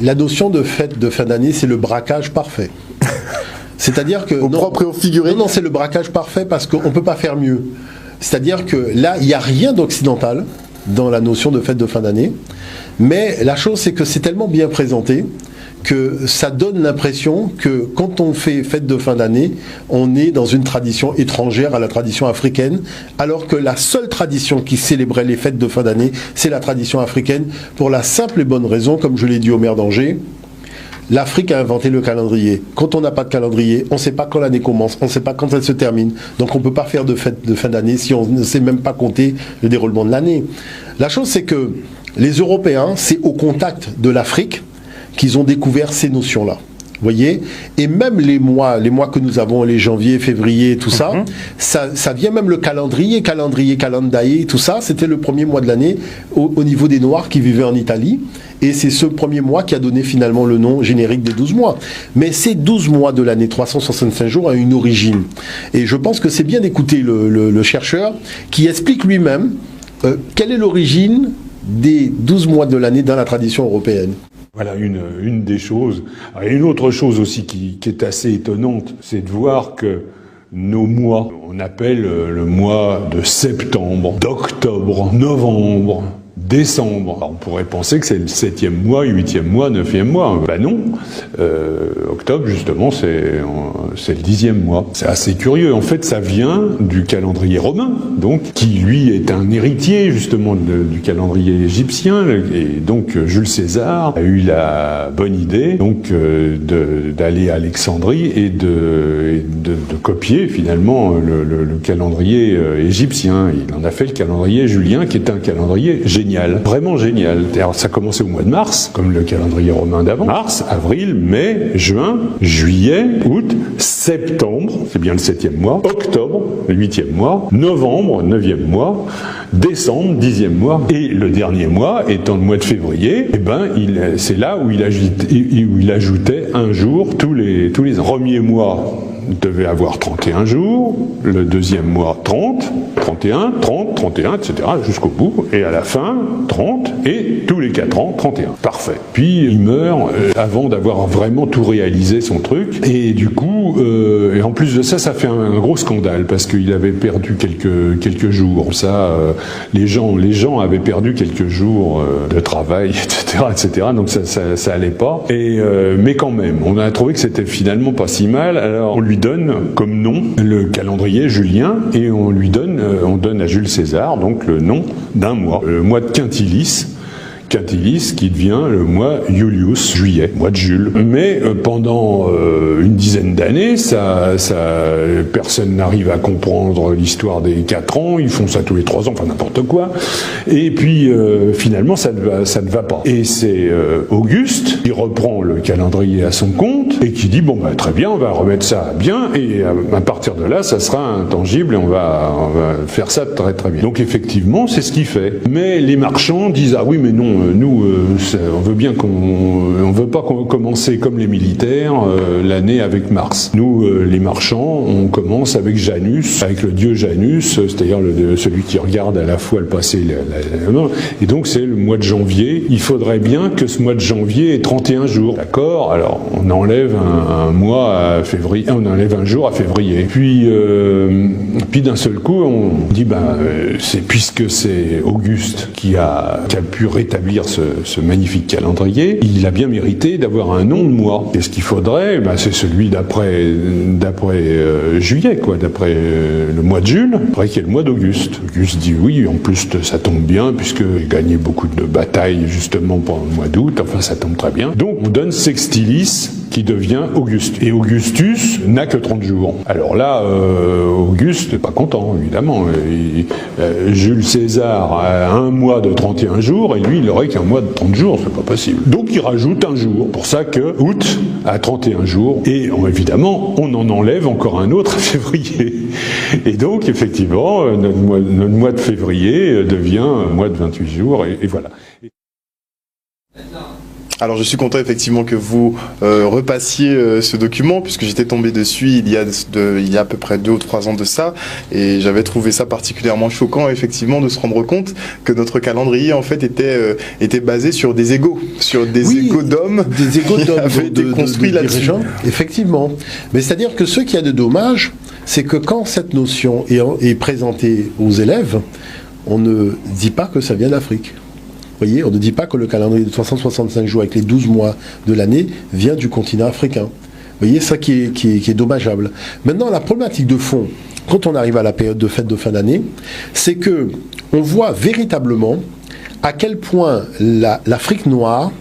La notion de fête de fin d'année, c'est le braquage parfait. C'est-à-dire que... Au propre et au figuré. Non, c'est le braquage parfait parce qu'on ne peut pas faire mieux. C'est-à-dire que là, il n'y a rien d'occidental dans la notion de fête de fin d'année. Mais la chose, c'est que c'est tellement bien présenté que ça donne l'impression que quand on fait fête de fin d'année, on est dans une tradition étrangère à la tradition africaine, alors que la seule tradition qui célébrait les fêtes de fin d'année, c'est la tradition africaine, pour la simple et bonne raison, comme je l'ai dit au maire d'Angers, l'Afrique a inventé le calendrier. Quand on n'a pas de calendrier, on ne sait pas quand l'année commence, on ne sait pas quand elle se termine. Donc on ne peut pas faire de fête de fin d'année si on ne sait même pas compter le déroulement de l'année. La chose, c'est que les Européens, c'est au contact de l'Afrique qu'ils ont découvert ces notions-là. Vous voyez? Et même les mois que nous avons, les janvier, février, tout ça, ça vient même le calendrier, tout ça, c'était le premier mois de l'année au niveau des Noirs qui vivaient en Italie. Et c'est ce premier mois qui a donné finalement le nom générique des 12 mois. Mais ces 12 mois de l'année, 365 jours, ont une origine. Et je pense que c'est bien d'écouter le chercheur qui explique lui-même quelle est l'origine des 12 mois de l'année dans la tradition européenne. Voilà une des choses. Et une autre chose aussi qui est assez étonnante, c'est de voir que nos mois, on appelle le mois de septembre, d'octobre, novembre, décembre. Alors on pourrait penser que c'est le 7e mois, 8e mois, 9e mois. Ben non. Octobre, justement, c'est le 10e mois. C'est assez curieux. En fait, ça vient du calendrier romain, donc, qui lui est un héritier, justement, du calendrier égyptien. Et donc, Jules César a eu la bonne idée, donc, d'aller à Alexandrie et de copier, finalement, le calendrier égyptien. Il en a fait le calendrier julien, qui est un calendrier génial, vraiment génial. Ça commençait au mois de mars, comme le calendrier romain d'avant. Mars, avril, mai, juin, juillet, août, septembre, c'est bien le 7e mois, octobre, le 8e mois, novembre, 9e mois, décembre, 10e mois, et le dernier mois, étant le mois de février, eh ben, c'est là où il ajoutait un jour tous les ans. Le premier mois devait avoir 31 jours, le deuxième mois 30, 31, 30, 31, etc. jusqu'au bout, et à la fin 30, et tous les 4 ans 31. Parfait. Puis il meurt avant d'avoir vraiment tout réalisé son truc, et du coup, et en plus de ça, ça fait un gros scandale, parce qu'il avait perdu quelques jours. Ça, les gens avaient perdu quelques jours de travail, etc. Donc ça allait pas. Et mais quand même, on a trouvé que c'était finalement pas si mal. Alors on lui donne comme nom le calendrier julien, et on donne à Jules César donc le nom d'un mois, le mois de Quintilis qui devient le mois Julius, juillet, mois de Jules. Mais pendant une dizaine d'années, personne n'arrive à comprendre l'histoire des 4 ans, ils font ça tous les 3 ans, enfin n'importe quoi. Et puis finalement, ça ne va pas. Et c'est Auguste qui reprend le calendrier à son compte et qui dit bon bah très bien, on va remettre ça bien, et à partir de là, ça sera intangible et on va faire ça très très bien. Donc effectivement, c'est ce qu'il fait. Mais les marchands disent ah oui mais non, nous, on veut bien on veut pas commencer comme les militaires l'année avec Mars. Nous, les marchands, on commence avec Janus, avec le dieu Janus, c'est-à-dire celui qui regarde à la fois le passé et donc c'est le mois de janvier. Il faudrait bien que ce mois de janvier ait 31 jours. D'accord? Alors, on enlève un mois à février, on enlève un jour à février. Puis d'un seul coup, on dit, puisque c'est Auguste qui a pu rétablir ce magnifique calendrier, il a bien mérité d'avoir un nom de mois. Et ce qu'il faudrait, c'est celui d'après juillet, quoi, d'après le mois de Jules, après qu'il y ait le mois d'Auguste. Auguste dit oui, en plus ça tombe bien, puisque j'ai gagné beaucoup de batailles justement pendant le mois d'août, enfin ça tombe très bien. Donc on donne Sextilis, qui devient Auguste. Et Augustus n'a que 30 jours. Alors là, Auguste n'est pas content, évidemment. Jules César a un mois de 31 jours, et lui, il aurait qu'un mois de 30 jours, c'est pas possible. Donc il rajoute un jour. Pour ça que août a 31 jours, et évidemment, on en enlève encore un autre à février. Et donc, effectivement, notre mois de février devient un mois de 28 jours, et voilà. Alors je suis content effectivement que vous repassiez ce document, puisque j'étais tombé dessus il y a à peu près 2 ou 3 ans de ça, et j'avais trouvé ça particulièrement choquant effectivement de se rendre compte que notre calendrier en fait était basé sur des égos, d'hommes, des égos d'hommes avaient été construits là-dessus. Effectivement, mais c'est-à-dire que ce qui a de dommage, c'est que quand cette notion est présentée aux élèves, on ne dit pas que ça vient d'Afrique. Vous voyez, on ne dit pas que le calendrier de 365 jours avec les 12 mois de l'année vient du continent africain. Vous voyez, ça qui est dommageable. Maintenant, la problématique de fond, quand on arrive à la période de fête de fin d'année, c'est que on voit véritablement à quel point l'Afrique noire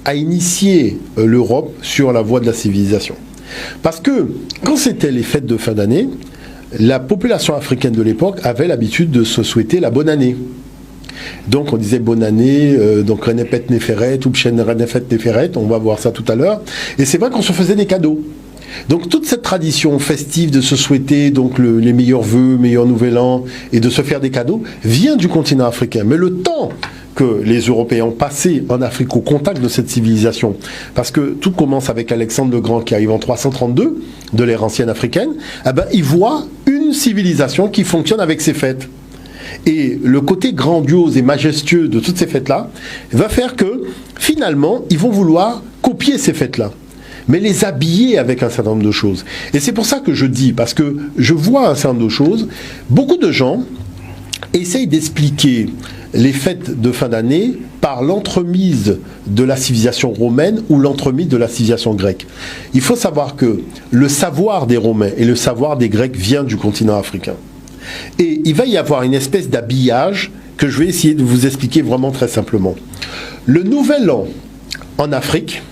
a initié l'Europe sur la voie de la civilisation. Parce que quand c'était les fêtes de fin d'année, la population africaine de l'époque avait l'habitude de se souhaiter la bonne année. Donc on disait bonne année, donc Renepet Neferet, Upchen Renefet Neferet, on va voir ça tout à l'heure. Et c'est vrai qu'on se faisait des cadeaux. Donc toute cette tradition festive de se souhaiter donc les meilleurs vœux, meilleur nouvel an, et de se faire des cadeaux, vient du continent africain. Mais le temps que les Européens ont passé en Afrique au contact de cette civilisation, parce que tout commence avec Alexandre le Grand qui arrive en 332 de l'ère ancienne africaine, eh ben, ils voient une civilisation qui fonctionne avec ses fêtes. Et le côté grandiose et majestueux de toutes ces fêtes-là va faire que, finalement, ils vont vouloir copier ces fêtes-là, mais les habiller avec un certain nombre de choses. Et c'est pour ça que je dis, parce que je vois un certain nombre de choses, beaucoup de gens essayent d'expliquer les fêtes de fin d'année par l'entremise de la civilisation romaine ou l'entremise de la civilisation grecque. Il faut savoir que le savoir des Romains et le savoir des Grecs vient du continent africain. Et il va y avoir une espèce d'habillage que je vais essayer de vous expliquer vraiment très simplement. Le nouvel an en Afrique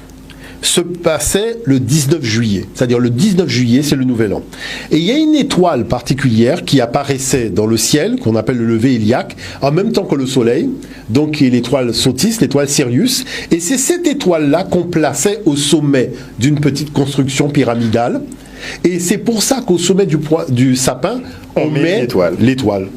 se passait le 19 juillet. C'est-à-dire le 19 juillet, c'est le nouvel an. Et il y a une étoile particulière qui apparaissait dans le ciel, qu'on appelle le lever iliaque, en même temps que le soleil, donc qui est l'étoile Sotis, l'étoile Sirius. Et c'est cette étoile-là qu'on plaçait au sommet d'une petite construction pyramidale. Et c'est pour ça qu'au sommet du sapin, on met l'étoile.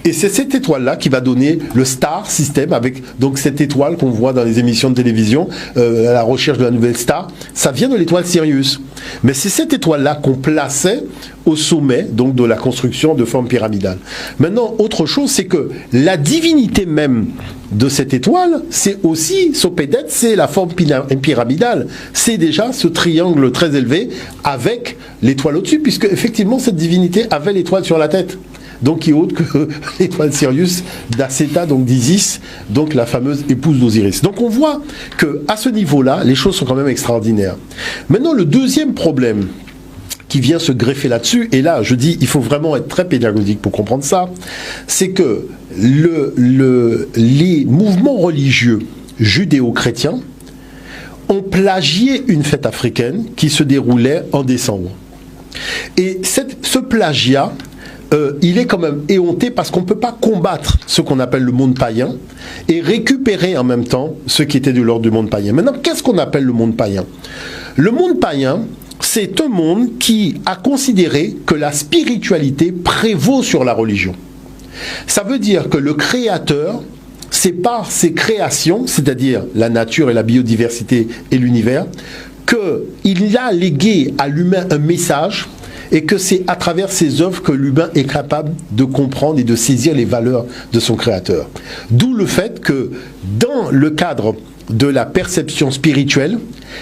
Et c'est cette étoile-là qui va donner le star system, avec donc cette étoile qu'on voit dans les émissions de télévision, à la recherche de la nouvelle star. Ça vient de l'étoile Sirius. Mais c'est cette étoile-là qu'on plaçait au sommet donc de la construction de forme pyramidale. Maintenant, autre chose, c'est que la divinité même de cette étoile, c'est aussi, Sopédète, c'est la forme pyramidale. C'est déjà ce triangle très élevé avec l'étoile au-dessus, puisque effectivement cette divinité avait l'étoile sur la tête. Donc qui est autre que l'étoile Sirius d'Acéta, donc d'Isis, donc la fameuse épouse d'Osiris. Donc on voit qu'à ce niveau-là, les choses sont quand même extraordinaires. Maintenant, le deuxième problème qui vient se greffer là-dessus, et là je dis il faut vraiment être très pédagogique pour comprendre ça, c'est que les mouvements religieux judéo-chrétiens ont plagié une fête africaine qui se déroulait en décembre. Et ce plagiat, il est quand même éhonté parce qu'on ne peut pas combattre ce qu'on appelle le monde païen et récupérer en même temps ce qui était de l'ordre du monde païen. Maintenant, qu'est-ce qu'on appelle le monde païen? Le monde païen, c'est un monde qui a considéré que la spiritualité prévaut sur la religion. Ça veut dire que le créateur, c'est par ses créations, c'est-à-dire la nature et la biodiversité et l'univers, qu'il a légué à l'humain un message et que c'est à travers ses œuvres que l'humain est capable de comprendre et de saisir les valeurs de son créateur. D'où le fait que dans le cadre de la perception spirituelle,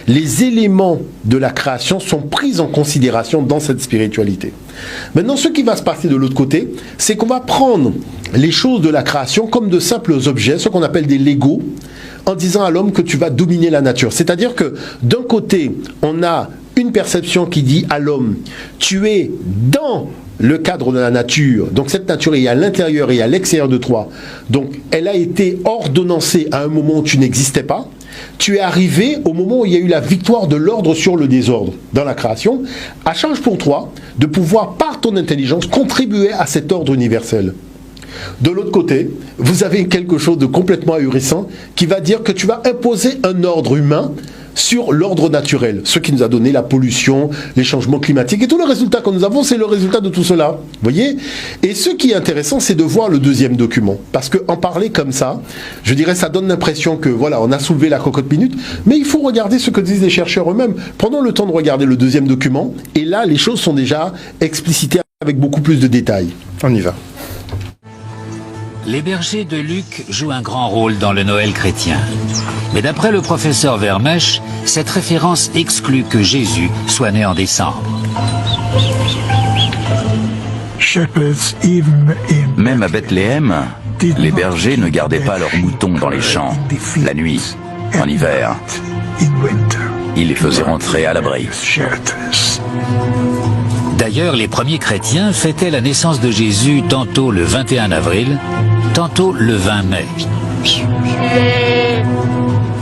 les éléments de la création sont pris en considération dans cette spiritualité. Maintenant, ce qui va se passer de l'autre côté, c'est qu'on va prendre les choses de la création comme de simples objets, ce qu'on appelle des Legos, en disant à l'homme que tu vas dominer la nature. C'est-à-dire que d'un côté, on a une perception qui dit à l'homme, tu es dans le cadre de la nature, donc cette nature est à l'intérieur et à l'extérieur de toi, donc elle a été ordonnancée à un moment où tu n'existais pas, tu es arrivé au moment où il y a eu la victoire de l'ordre sur le désordre dans la création, à charge pour toi de pouvoir par ton intelligence contribuer à cet ordre universel. De l'autre côté, vous avez quelque chose de complètement ahurissant qui va dire que tu vas imposer un ordre humain sur l'ordre naturel, ce qui nous a donné la pollution, les changements climatiques et tout le résultat que nous avons, c'est le résultat de tout cela. Vous voyez? Et ce qui est intéressant, c'est de voir le deuxième document. Parce qu'en parler comme ça, je dirais, ça donne l'impression que voilà, on a soulevé la cocotte minute, mais il faut regarder ce que disent les chercheurs eux-mêmes. Prenons le temps de regarder le deuxième document, et là, les choses sont déjà explicitées avec beaucoup plus de détails. On y va. Les bergers de Luc jouent un grand rôle dans le Noël chrétien. Mais d'après le professeur Vermèche, cette référence exclut que Jésus soit né en décembre. Même à Bethléem, les bergers ne gardaient pas leurs moutons dans les champs, la nuit, en hiver. Ils les faisaient rentrer à l'abri. D'ailleurs, les premiers chrétiens fêtaient la naissance de Jésus tantôt le 21 avril, tantôt le 20 mai.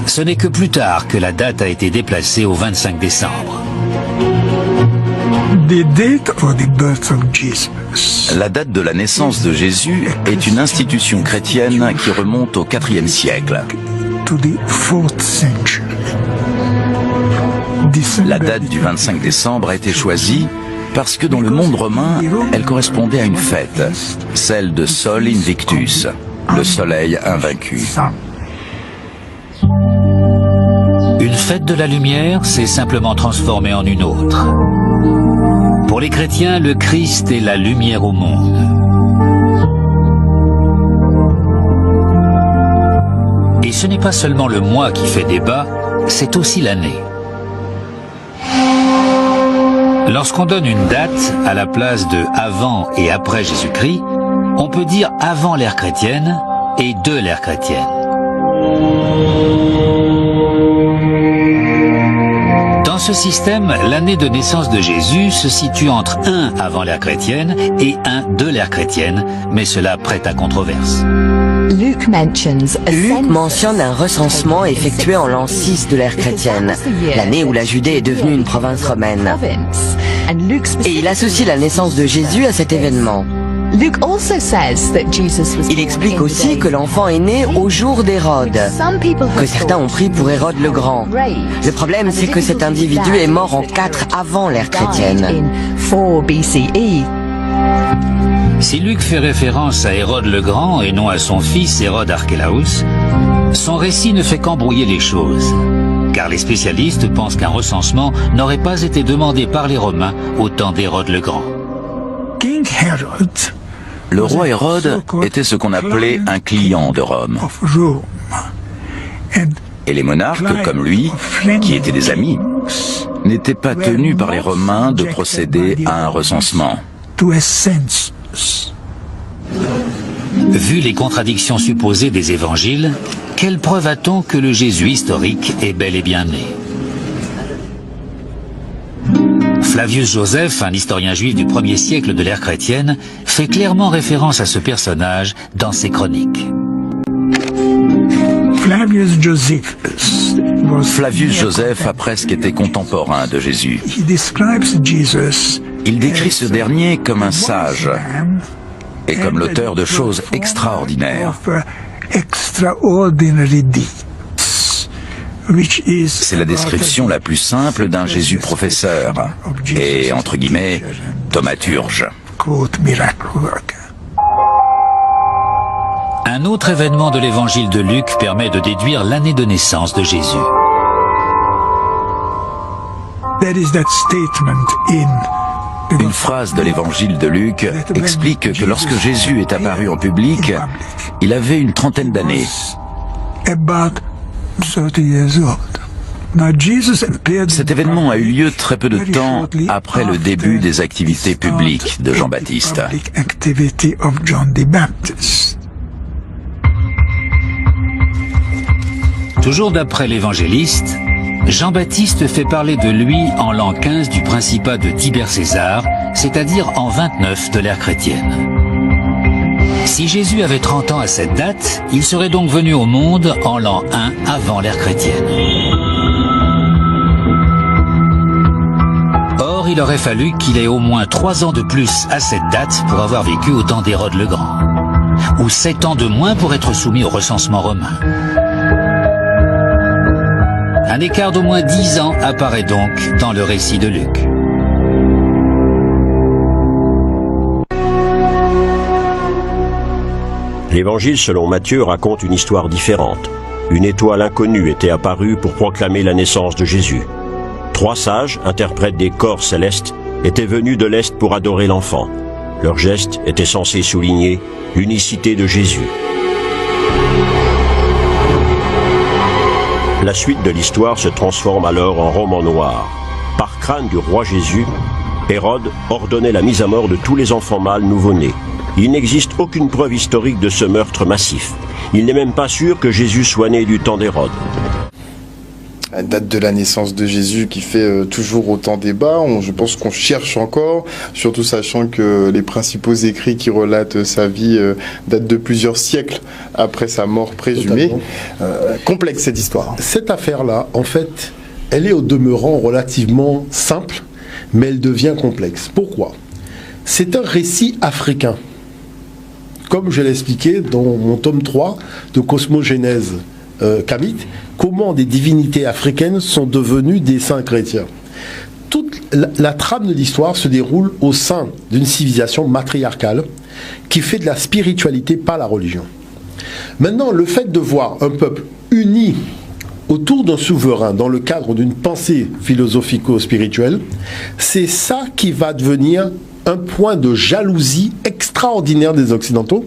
Ce n'est que plus tard que la date a été déplacée au 25 décembre. La date de la naissance de Jésus est une institution chrétienne qui remonte au IVe siècle. La date du 25 décembre a été choisie parce que dans le monde romain, elle correspondait à une fête, celle de Sol Invictus, le soleil invaincu. Une fête de la lumière s'est simplement transformée en une autre. Pour les chrétiens, le Christ est la lumière au monde. Et ce n'est pas seulement le mois qui fait débat, c'est aussi l'année. Lorsqu'on donne une date à la place de avant et après Jésus-Christ, on peut dire avant l'ère chrétienne et de l'ère chrétienne. Dans ce système, l'année de naissance de Jésus se situe entre 1 avant l'ère chrétienne et 1 de l'ère chrétienne, mais cela prête à controverse. Luc mentionne un recensement effectué en l'an 6 de l'ère chrétienne, l'année où la Judée est devenue une province romaine. Et il associe la naissance de Jésus à cet événement. Il explique aussi que l'enfant est né au jour d'Hérode, que certains ont pris pour Hérode le Grand. Le problème, c'est que cet individu est mort en 4 avant l'ère chrétienne. Si Luc fait référence à Hérode le Grand et non à son fils Hérode Archélaos, son récit ne fait qu'embrouiller les choses. Car les spécialistes pensent qu'un recensement n'aurait pas été demandé par les Romains au temps d'Hérode le Grand. Le roi Hérode était ce qu'on appelait un client de Rome. Et les monarques, comme lui, qui étaient des amis, n'étaient pas tenus par les Romains de procéder à un recensement. Vu les contradictions supposées des évangiles, quelle preuve a-t-on que le Jésus historique est bel et bien né? Flavius Joseph, un historien juif du 1er siècle de l'ère chrétienne, fait clairement référence à ce personnage dans ses chroniques. Flavius Joseph a presque été contemporain de Jésus. Il décrit ce dernier comme un sage et comme l'auteur de choses extraordinaires. C'est la description la plus simple d'un Jésus professeur et, entre guillemets, thaumaturge. Un autre événement de l'évangile de Luc permet de déduire l'année de naissance de Jésus. Une phrase de l'évangile de Luc explique que lorsque Jésus est apparu en public, il avait une trentaine d'années. Cet événement a eu lieu très peu de temps après le début des activités publiques de Jean-Baptiste. Toujours d'après l'évangéliste, Jean-Baptiste fait parler de lui en l'an 15 du principat de Tibère César, c'est-à-dire en 29 de l'ère chrétienne. Si Jésus avait 30 ans à cette date, il serait donc venu au monde en l'an 1 avant l'ère chrétienne. Or, il aurait fallu qu'il ait au moins 3 ans de plus à cette date pour avoir vécu au temps d'Hérode le Grand, ou 7 ans de moins pour être soumis au recensement romain. Un écart d'au moins 10 ans apparaît donc dans le récit de Luc. L'évangile selon Matthieu raconte une histoire différente. Une étoile inconnue était apparue pour proclamer la naissance de Jésus. 3 sages, interprètes des corps célestes, étaient venus de l'Est pour adorer l'enfant. Leur geste était censé souligner l'unicité de Jésus. La suite de l'histoire se transforme alors en roman noir. Par crâne du roi Jésus, Hérode ordonnait la mise à mort de tous les enfants mâles nouveau-nés. Il n'existe aucune preuve historique de ce meurtre massif. Il n'est même pas sûr que Jésus soit né du temps d'Hérode. La date de la naissance de Jésus qui fait toujours autant débat, je pense qu'on cherche encore, surtout sachant que les principaux écrits qui relatent sa vie datent de plusieurs siècles après sa mort présumée. Complexe cette histoire. Cette affaire-là, en fait, elle est au demeurant relativement simple, mais elle devient complexe. Pourquoi ? C'est un récit africain. Comme je l'ai expliqué dans mon tome 3 de Cosmogénèse Kamite, comment des divinités africaines sont devenues des saints chrétiens. Toute la trame de l'histoire se déroule au sein d'une civilisation matriarcale qui fait de la spiritualité par la religion. Maintenant, le fait de voir un peuple uni autour d'un souverain dans le cadre d'une pensée philosophico-spirituelle, c'est ça qui va devenir un point de jalousie extraordinaire des Occidentaux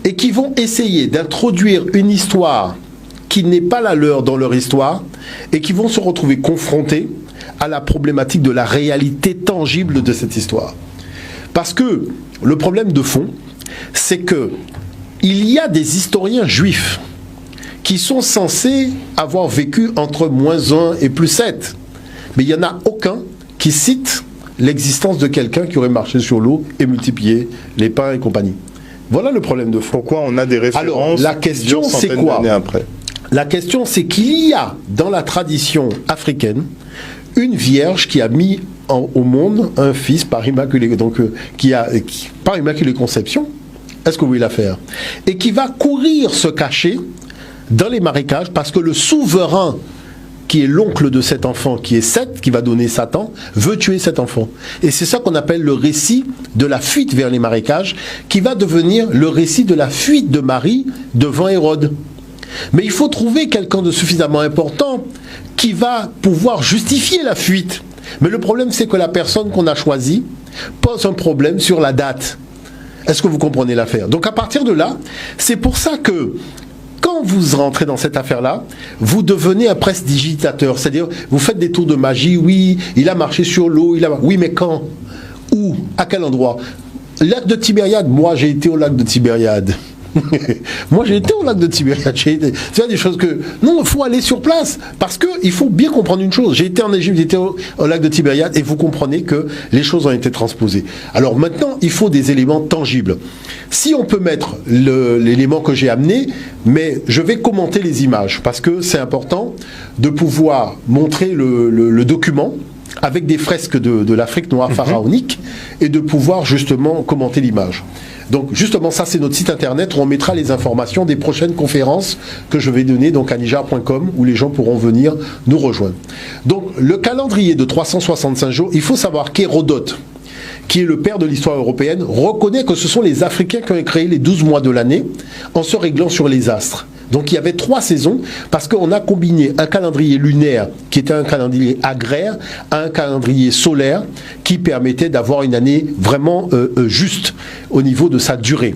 et qui vont essayer d'introduire une histoire qui n'est pas la leur dans leur histoire et qui vont se retrouver confrontés à la problématique de la réalité tangible de cette histoire. Parce que le problème de fond, c'est que il y a des historiens juifs qui sont censés avoir vécu entre -1 et +7. Mais il n'y en a aucun qui cite l'existence de quelqu'un qui aurait marché sur l'eau et multiplié les pains et compagnie. Voilà le problème de fond. Pourquoi on a des références? Alors, la question, c'est quoi? La question, c'est qu'il y a dans la tradition africaine une vierge qui a mis au monde un fils par immaculée, donc par immaculée conception. Est-ce que vous voyez l'affaire? Et qui va courir se cacher dans les marécages parce que le souverain qui est l'oncle de cet enfant, qui est Seth, qui va donner Satan, veut tuer cet enfant. Et c'est ça qu'on appelle le récit de la fuite vers les marécages, qui va devenir le récit de la fuite de Marie devant Hérode. Mais il faut trouver quelqu'un de suffisamment important qui va pouvoir justifier la fuite. Mais le problème, c'est que la personne qu'on a choisie pose un problème sur la date. Est-ce que vous comprenez l'affaire? Donc à partir de là, c'est pour ça que quand vous rentrez dans cette affaire-là, vous devenez un prestidigitateur. C'est-à-dire, vous faites des tours de magie. Oui, il a marché sur l'eau. Oui, mais quand? Où? À quel endroit? Lac de Tibériade. Moi, j'ai été au lac de Tibériade. Moi, j'ai été au lac de Tibériade. Tu vois, des choses que... Non, il faut aller sur place. Parce qu'il faut bien comprendre une chose. J'ai été en Égypte, j'ai été au lac de Tibériade, et vous comprenez que les choses ont été transposées. Alors maintenant, il faut des éléments tangibles. Si on peut mettre l'élément que j'ai amené, mais je vais commenter les images, parce que c'est important de pouvoir montrer le document avec des fresques de l'Afrique noire pharaonique, et de pouvoir justement commenter l'image. Donc justement, ça c'est notre site internet où on mettra les informations des prochaines conférences que je vais donner donc à nijar.com, où les gens pourront venir nous rejoindre. Donc le calendrier de 365 jours, il faut savoir qu'Hérodote, qui est le père de l'histoire européenne, reconnaît que ce sont les Africains qui ont créé les 12 mois de l'année en se réglant sur les astres. Donc il y avait 3 saisons parce qu'on a combiné un calendrier lunaire qui était un calendrier agraire à un calendrier solaire qui permettait d'avoir une année vraiment juste au niveau de sa durée.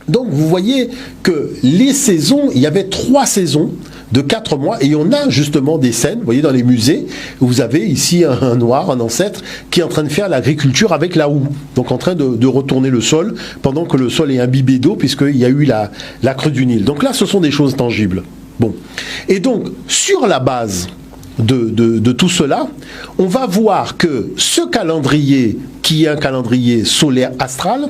Donc vous voyez que les saisons, il y avait 3 saisons de 4 mois et on a justement des scènes, vous voyez dans les musées, où vous avez ici un noir, un ancêtre, qui est en train de faire l'agriculture avec la houe, donc en train de retourner le sol pendant que le sol est imbibé d'eau puisqu'il y a eu la crue du Nil. Donc là ce sont des choses tangibles. Bon. Et donc sur la base de tout cela, on va voir que ce calendrier, qui est un calendrier solaire astral,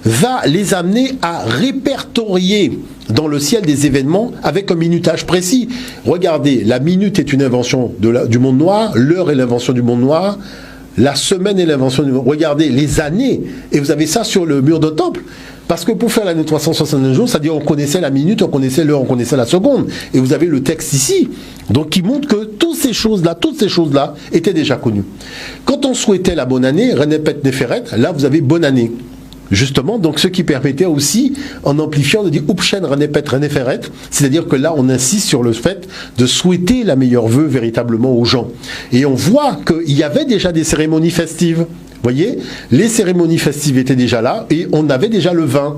va les amener à répertorier dans le ciel des événements avec un minutage précis. Regardez, la minute est une invention du monde noir, l'heure est l'invention du monde noir, la semaine est l'invention du monde noir. Regardez les années, et vous avez ça sur le mur de temple. Parce que pour faire l'année 369 jours, c'est-à-dire on connaissait la minute, on connaissait l'heure, on connaissait la seconde. Et vous avez le texte ici, donc qui montre que toutes ces choses-là étaient déjà connues. Quand on souhaitait la bonne année, Renepet Neferet, là vous avez bonne année. Justement, donc ce qui permettait aussi, en amplifiant, de dire Upchen Renepet Reneferet, c'est-à-dire que là on insiste sur le fait de souhaiter la meilleure vœu véritablement aux gens. Et on voit qu'il y avait déjà des cérémonies festives. Vous voyez, les cérémonies festives étaient déjà là et on avait déjà le vin,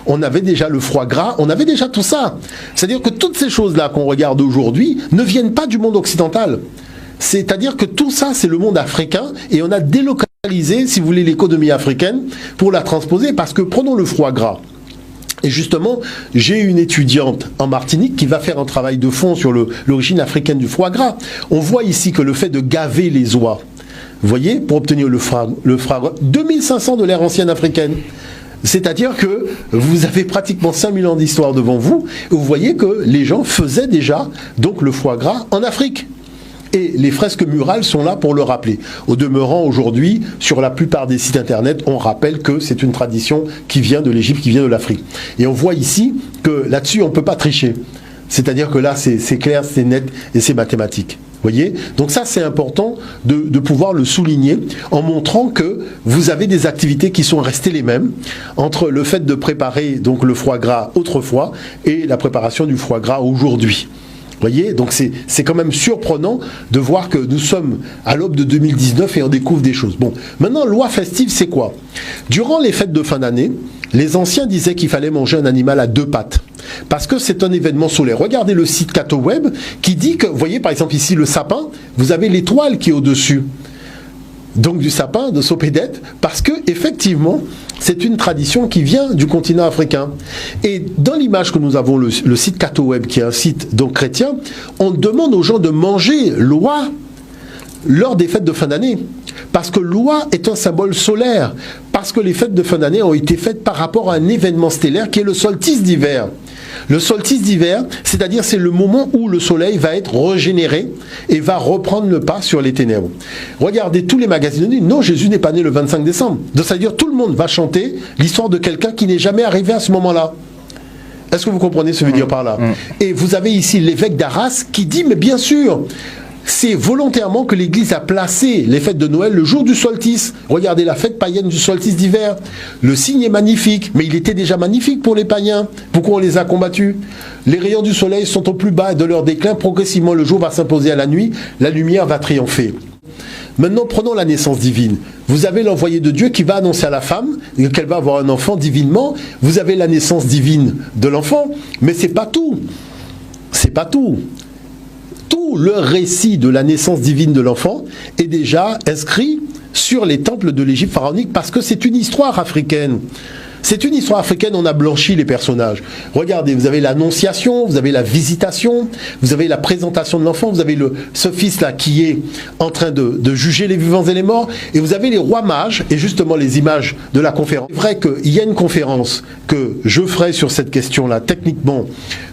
on avait déjà le foie gras, on avait déjà tout ça. C'est-à-dire que toutes ces choses-là qu'on regarde aujourd'hui ne viennent pas du monde occidental. C'est-à-dire que tout ça, c'est le monde africain et on a délocalisé, si vous voulez, l'économie africaine pour la transposer parce que prenons le foie gras. Et justement, j'ai une étudiante en Martinique qui va faire un travail de fond sur l'origine africaine du foie gras. On voit ici que le fait de gaver les oies, vous voyez, pour obtenir le foie gras, 2500 de l'ère ancienne africaine. C'est-à-dire que vous avez pratiquement 5000 ans d'histoire devant vous, et vous voyez que les gens faisaient déjà donc le foie gras en Afrique. Et les fresques murales sont là pour le rappeler. Au demeurant, aujourd'hui, sur la plupart des sites internet, on rappelle que c'est une tradition qui vient de l'Égypte, qui vient de l'Afrique. Et on voit ici que là-dessus, on ne peut pas tricher. C'est-à-dire que là, c'est clair, c'est net et c'est mathématique. Voyez, donc ça c'est important de pouvoir le souligner en montrant que vous avez des activités qui sont restées les mêmes entre le fait de préparer donc le foie gras autrefois et la préparation du foie gras aujourd'hui. Voyez, donc c'est quand même surprenant de voir que nous sommes à l'aube de 2019 et on découvre des choses. Bon, maintenant, loi festive, c'est quoi? Durant les fêtes de fin d'année, les anciens disaient qu'il fallait manger un animal à 2 pattes. Parce que c'est un événement solaire. Regardez le site CatoWeb qui dit que, vous voyez par exemple ici le sapin, vous avez l'étoile qui est au-dessus. Donc du sapin, de Sopédette, parce que effectivement, c'est une tradition qui vient du continent africain. Et dans l'image que nous avons, le site CatoWeb, qui est un site donc chrétien, on demande aux gens de manger l'oie lors des fêtes de fin d'année. Parce que l'oie est un symbole solaire. Parce que les fêtes de fin d'année ont été faites par rapport à un événement stellaire qui est le solstice d'hiver. Le solstice d'hiver, c'est-à-dire c'est le moment où le soleil va être régénéré et va reprendre le pas sur les ténèbres. Regardez tous les magazines disent non, Jésus n'est pas né le 25 décembre. C'est-à-dire tout le monde va chanter l'histoire de quelqu'un qui n'est jamais arrivé à ce moment-là. Est-ce que vous comprenez ce que je veux dire par là? Et vous avez ici l'évêque d'Arras qui dit, mais bien sûr, c'est volontairement que l'Église a placé les fêtes de Noël le jour du solstice. Regardez la fête païenne du solstice d'hiver. Le signe est magnifique, mais il était déjà magnifique pour les païens. Pourquoi on les a combattus? Les rayons du soleil sont au plus bas de leur déclin. Progressivement, le jour va s'imposer à la nuit. La lumière va triompher. Maintenant, prenons la naissance divine. Vous avez l'envoyé de Dieu qui va annoncer à la femme qu'elle va avoir un enfant divinement. Vous avez la naissance divine de l'enfant, mais c'est pas tout. C'est pas tout. Tout le récit de la naissance divine de l'enfant est déjà inscrit sur les temples de l'Égypte pharaonique parce que c'est une histoire africaine. C'est une histoire africaine, on a blanchi les personnages. Regardez, vous avez l'annonciation, vous avez la visitation, vous avez la présentation de l'enfant, vous avez ce fils-là qui est en train de juger les vivants et les morts, et vous avez les rois mages, et justement les images de la conférence. C'est vrai qu'il y a une conférence que je ferai sur cette question-là, techniquement,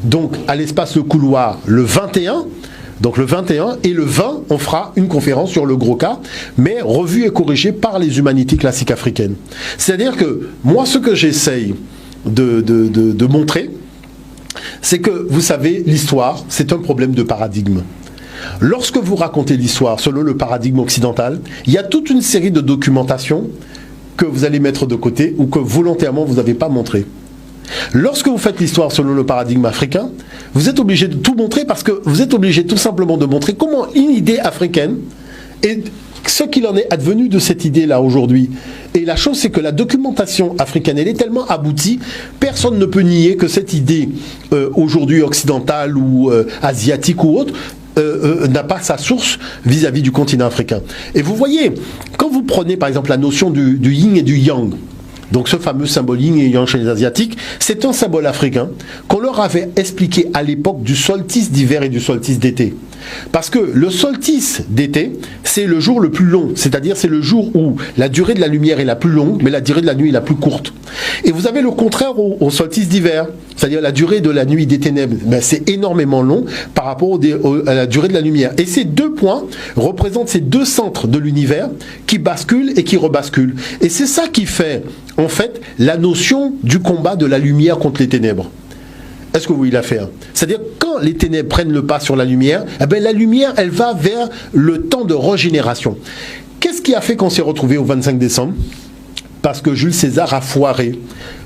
donc à l'espace Le Couloir, le 21, donc le 21 et le 20, on fera une conférence sur le gros cas, mais revue et corrigée par les humanités classiques africaines. C'est-à-dire que moi, ce que j'essaye de montrer, c'est que, vous savez, l'histoire, c'est un problème de paradigme. Lorsque vous racontez l'histoire selon le paradigme occidental, il y a toute une série de documentations que vous allez mettre de côté ou que volontairement vous n'avez pas montré. Lorsque vous faites l'histoire selon le paradigme africain, vous êtes obligé de tout montrer parce que vous êtes obligé tout simplement de montrer comment une idée africaine et ce qu'il en est advenu de cette idée-là aujourd'hui. Et la chose, c'est que la documentation africaine, elle est tellement aboutie, personne ne peut nier que cette idée aujourd'hui occidentale ou asiatique ou autre n'a pas sa source vis-à-vis du continent africain. Et vous voyez, quand vous prenez par exemple la notion du yin et du yang, donc ce fameux symbole yin et yang chez les Asiatiques, c'est un symbole africain qu'on leur avait expliqué à l'époque du solstice d'hiver et du solstice d'été. Parce que le solstice d'été, c'est le jour le plus long, c'est-à-dire c'est le jour où la durée de la lumière est la plus longue, mais la durée de la nuit est la plus courte. Et vous avez le contraire au solstice d'hiver, c'est-à-dire la durée de la nuit des ténèbres, c'est énormément long par rapport à la durée de la lumière. Et ces deux points représentent ces deux centres de l'univers qui basculent et qui rebasculent. Et c'est ça qui fait, en fait, la notion du combat de la lumière contre les ténèbres. Est-ce que vous voyez l'affaire? C'est-à-dire, quand les ténèbres prennent le pas sur la lumière, la lumière, elle va vers le temps de régénération. Qu'est-ce qui a fait qu'on s'est retrouvé au 25 décembre? Parce que Jules César a foiré.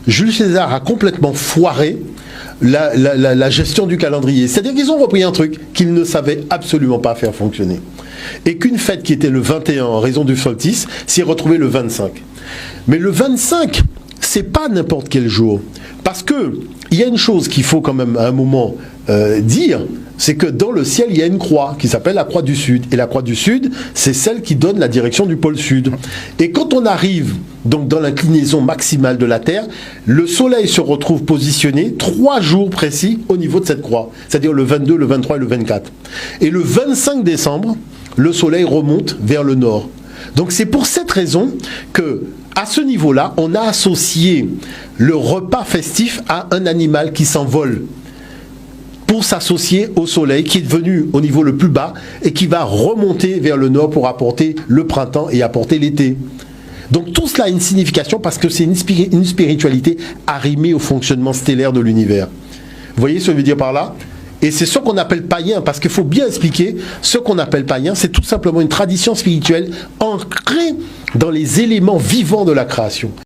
Jules César a complètement foiré la gestion du calendrier. C'est-à-dire qu'ils ont repris un truc qu'ils ne savaient absolument pas faire fonctionner. Et qu'une fête qui était le 21 en raison du solstice s'est retrouvée le 25. Mais le 25, c'est pas n'importe quel jour. Parce que il y a une chose qu'il faut quand même à un moment dire, c'est que dans le ciel, il y a une croix qui s'appelle la croix du Sud. Et la croix du Sud, c'est celle qui donne la direction du pôle Sud. Et quand on arrive donc dans l'inclinaison maximale de la Terre, le Soleil se retrouve positionné 3 jours précis au niveau de cette croix. C'est-à-dire le 22, le 23 et le 24. Et le 25 décembre, le Soleil remonte vers le nord. Donc c'est pour cette raison que, à ce niveau-là, on a associé le repas festif à un animal qui s'envole pour s'associer au soleil qui est venu au niveau le plus bas et qui va remonter vers le nord pour apporter le printemps et apporter l'été. Donc tout cela a une signification parce que c'est une spiritualité arrimée au fonctionnement stellaire de l'univers. Vous voyez ce que je veux dire par là ? Et c'est ce qu'on appelle païen, parce qu'il faut bien expliquer, ce qu'on appelle païen, c'est tout simplement une tradition spirituelle ancrée dans les éléments vivants de la création.